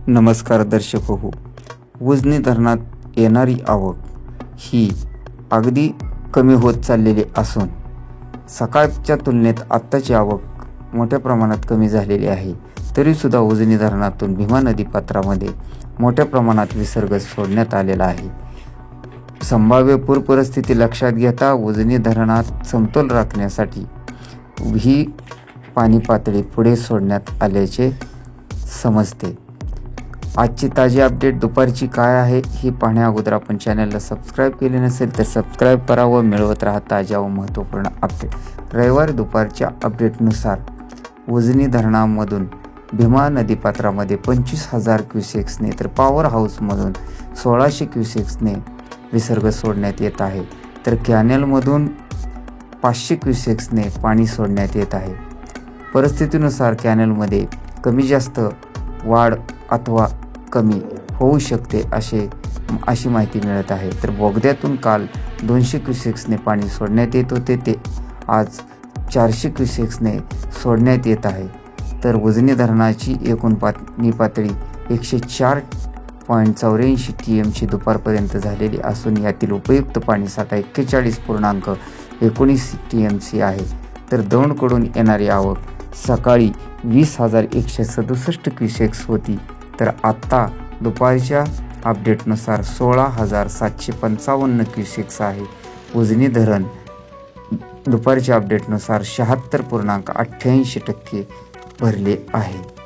नमस्कार दर्शक हो. उजनी धरणात येणारी आवक ही अगदी कमी होत चाललेली असून सकाळच्या तुलनेत आत्ताची आवक मोठ्या प्रमाणात कमी झालेली आहे. तरीसुद्धा उजनी धरणातून भीमा नदी पात्रामध्ये मोठ्या प्रमाणात विसर्ग सोडण्यात आलेला आहे. संभाव्य पूर परिस्थिती लक्षात घेता उजनी धरणात समतोल राखण्यासाठी ही पाणी पातळी पुढे सोडण्यात आल्याचे समजते. आजची ताजी अपडेट दुपारची काय आहे ही पाहण्या अगोदर आपण चॅनलला सबस्क्राईब केले नसेल तर सबस्क्राईब करा व मिळवत राहा ताज्या व महत्त्वपूर्ण अपडेट. रविवारी दुपारच्या अपडेटनुसार उजनी धरणामधून भीमा नदीपात्रामध्ये 25,000 क्युसेक्सने तर पॉवर हाऊसमधून 1,600 क्युसेक्सने विसर्ग सोडण्यात येत आहे. तर कॅनेलमधून 500 क्युसेक्सने पाणी सोडण्यात येत आहे. परिस्थितीनुसार कॅनेलमध्ये कमी जास्त वाढ अथवा कमी होऊ शकते अशी माहिती मिळत आहे. तर बोगद्यातून काल 200 क्युसेक्सने पाणी सोडण्यात येत होते ते आज 400 क्युसेक्सने सोडण्यात येत आहे. तर उजनी धरणाची एकूण पाणी पातळी 104.84 TMची दुपारपर्यंत झालेली असून यातील उपयुक्त पाणीसाठा 41.19 TMC आहे. तर दौंडकडून येणारी आवक सकाळी 20,167 क्युसेक्स होती. तर आत्ता दुपारच्या अपडेटनुसार 16,755 क्युसेक्स आहे. उजनी धरण दुपारच्या अपडेटनुसार 76.88% भरले आहे.